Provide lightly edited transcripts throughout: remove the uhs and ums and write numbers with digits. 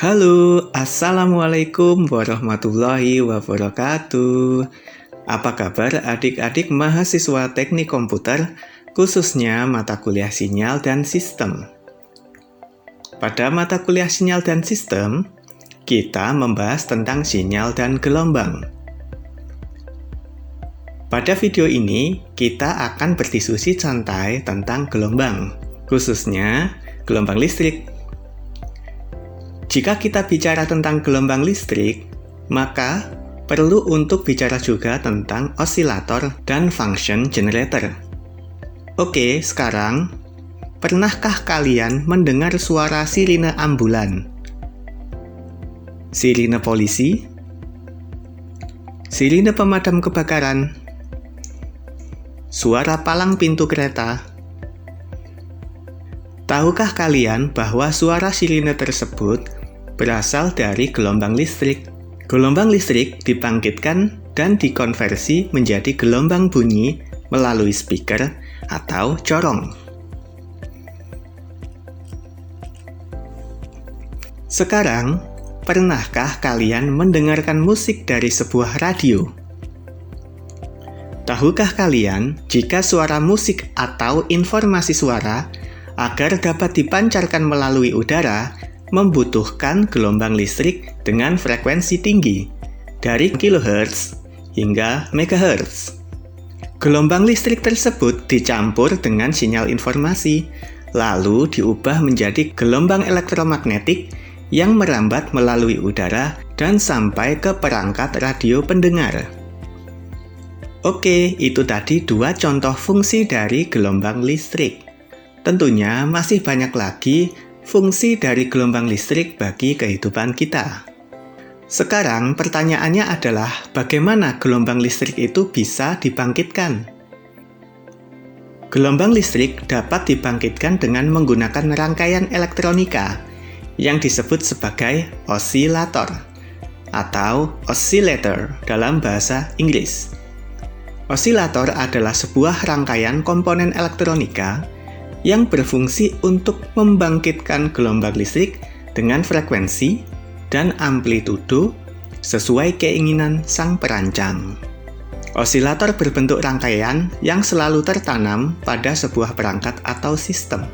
Halo, Assalamualaikum warahmatullahi wabarakatuh. Apa kabar adik-adik mahasiswa teknik komputer, khususnya mata kuliah sinyal dan sistem? Pada mata kuliah sinyal dan sistem, kita membahas tentang sinyal dan gelombang. Pada video ini, kita akan berdiskusi santai tentang gelombang, khususnya gelombang listrik. Jika kita bicara tentang gelombang listrik, maka perlu untuk bicara juga tentang osilator dan function generator. Oke, sekarang, pernahkah kalian mendengar suara sirine ambulan? Sirine polisi? Sirine pemadam kebakaran? Suara palang pintu kereta? Tahukah kalian bahwa suara sirine tersebut berasal dari gelombang listrik? Gelombang listrik dibangkitkan dan dikonversi menjadi gelombang bunyi melalui speaker atau corong. Sekarang, pernahkah kalian mendengarkan musik dari sebuah radio? Tahukah kalian jika suara musik atau informasi suara agar dapat dipancarkan melalui udara membutuhkan gelombang listrik dengan frekuensi tinggi, dari kilohertz hingga megahertz. Gelombang listrik tersebut dicampur dengan sinyal informasi, lalu diubah menjadi gelombang elektromagnetik yang merambat melalui udara dan sampai ke perangkat radio pendengar. Oke, itu tadi 2 contoh fungsi dari gelombang listrik. Tentunya masih banyak lagi fungsi dari gelombang listrik bagi kehidupan kita. Sekarang pertanyaannya adalah bagaimana gelombang listrik itu bisa dibangkitkan? Gelombang listrik dapat dibangkitkan dengan menggunakan rangkaian elektronika yang disebut sebagai osilator atau oscillator dalam bahasa Inggris. Osilator adalah sebuah rangkaian komponen elektronika yang berfungsi untuk membangkitkan gelombang listrik dengan frekuensi dan amplitudo sesuai keinginan sang perancang. Osilator berbentuk rangkaian yang selalu tertanam pada sebuah perangkat atau sistem.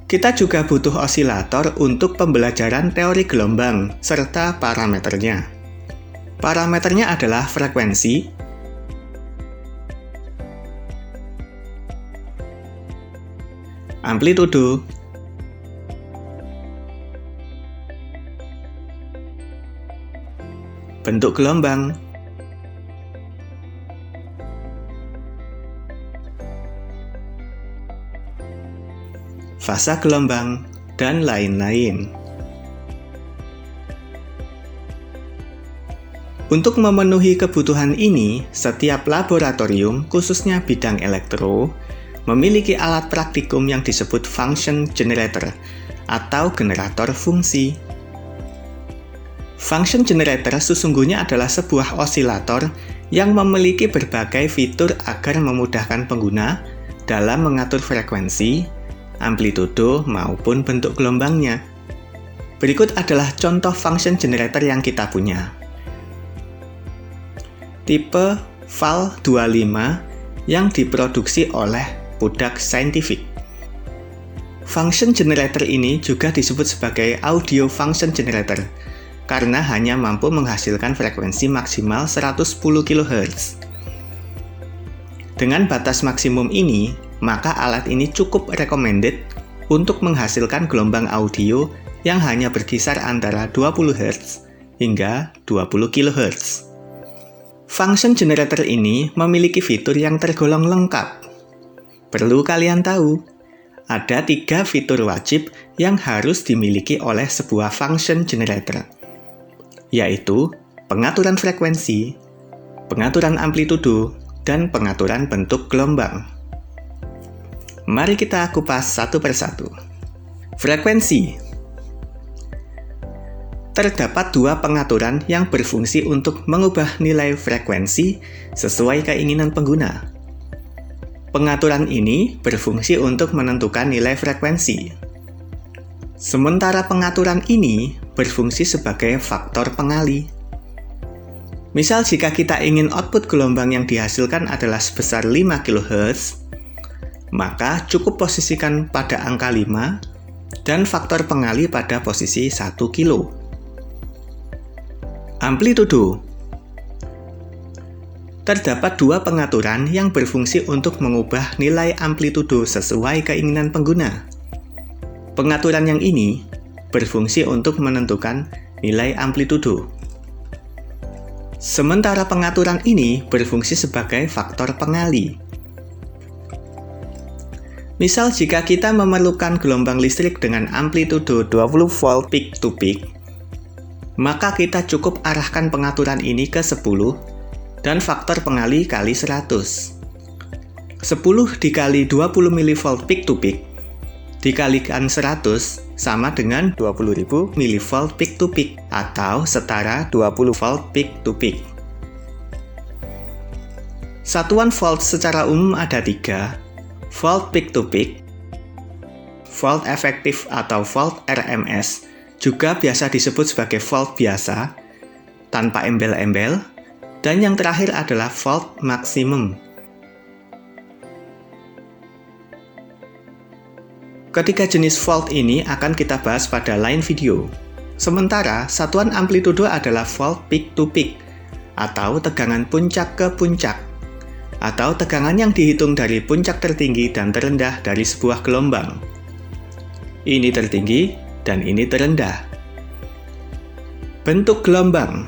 Kita juga butuh osilator untuk pembelajaran teori gelombang serta parameternya. Parameternya adalah frekuensi, amplitudo, bentuk gelombang, fase gelombang, dan lain-lain. Untuk memenuhi kebutuhan ini, setiap laboratorium, khususnya bidang elektro, memiliki alat praktikum yang disebut function generator atau generator fungsi. Function generator sesungguhnya adalah sebuah osilator yang memiliki berbagai fitur agar memudahkan pengguna dalam mengatur frekuensi, amplitudo maupun bentuk gelombangnya. Berikut adalah contoh function generator yang kita punya. Tipe VAL25 yang diproduksi oleh Pudak Scientific. Function generator ini juga disebut sebagai audio function generator karena hanya mampu menghasilkan frekuensi maksimal 110 kHz. Dengan batas maksimum ini, maka alat ini cukup recommended untuk menghasilkan gelombang audio yang hanya berkisar antara 20 Hz hingga 20 kHz. Function generator ini memiliki fitur yang tergolong lengkap. Perlu kalian tahu, ada 3 fitur wajib yang harus dimiliki oleh sebuah function generator, yaitu pengaturan frekuensi, pengaturan amplitudo, dan pengaturan bentuk gelombang. Mari kita kupas satu persatu. Frekuensi. Terdapat 2 pengaturan yang berfungsi untuk mengubah nilai frekuensi sesuai keinginan pengguna. Pengaturan ini berfungsi untuk menentukan nilai frekuensi. Sementara pengaturan ini berfungsi sebagai faktor pengali. Misal jika kita ingin output gelombang yang dihasilkan adalah sebesar 5 kHz, maka cukup posisikan pada angka 5 dan faktor pengali pada posisi 1 kilo. Amplitudo. Terdapat 2 pengaturan yang berfungsi untuk mengubah nilai amplitudo sesuai keinginan pengguna. Pengaturan yang ini berfungsi untuk menentukan nilai amplitudo. Sementara pengaturan ini berfungsi sebagai faktor pengali. Misal jika kita memerlukan gelombang listrik dengan amplitudo 20 volt peak to peak, maka kita cukup arahkan pengaturan ini ke 10 dan faktor pengali kali 100. 10 dikali 20 mV peak to peak dikalikan 100 sama dengan 20.000 mV peak to peak atau setara 20 volt peak to peak. Satuan volt secara umum ada 3, volt peak to peak, volt efektif atau volt RMS, juga biasa disebut sebagai volt biasa, tanpa embel-embel, dan yang terakhir adalah volt maksimum. Ketiga jenis volt ini akan kita bahas pada lain video. Sementara satuan amplitudo adalah volt peak to peak, atau tegangan puncak ke puncak, atau tegangan yang dihitung dari puncak tertinggi dan terendah dari sebuah gelombang. Ini tertinggi dan ini terendah. Bentuk gelombang.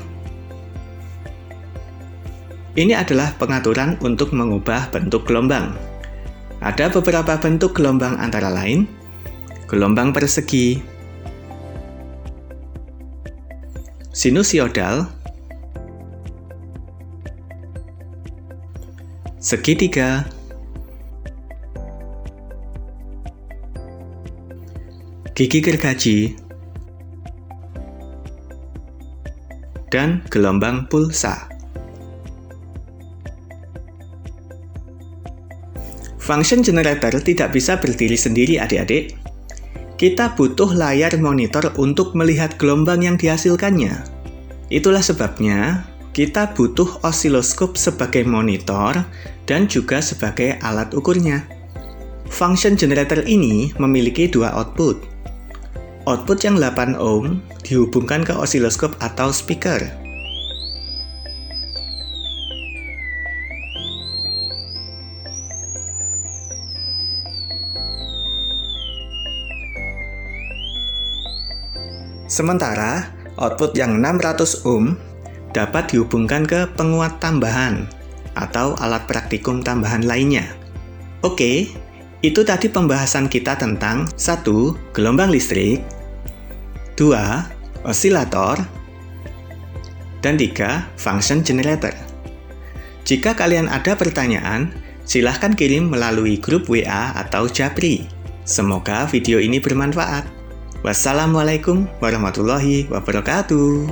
Ini adalah pengaturan untuk mengubah bentuk gelombang. Ada beberapa bentuk gelombang antara lain, gelombang persegi, sinusoidal, segitiga, gigi gergaji, dan gelombang pulsa. Function generator tidak bisa berdiri sendiri, adik-adik. Kita butuh layar monitor untuk melihat gelombang yang dihasilkannya. Itulah sebabnya kita butuh osiloskop sebagai monitor dan juga sebagai alat ukurnya. Function generator ini memiliki 2 output. Output yang 8 ohm dihubungkan ke osiloskop atau speaker. Sementara output yang 600 ohm dapat dihubungkan ke penguat tambahan atau alat praktikum tambahan lainnya. Oke, itu tadi pembahasan kita tentang 1. Gelombang listrik, 2. Osilator, dan 3. Function generator. Jika kalian ada pertanyaan, silahkan kirim melalui grup WA atau Japri. Semoga video ini bermanfaat. Wassalamualaikum warahmatullahi wabarakatuh.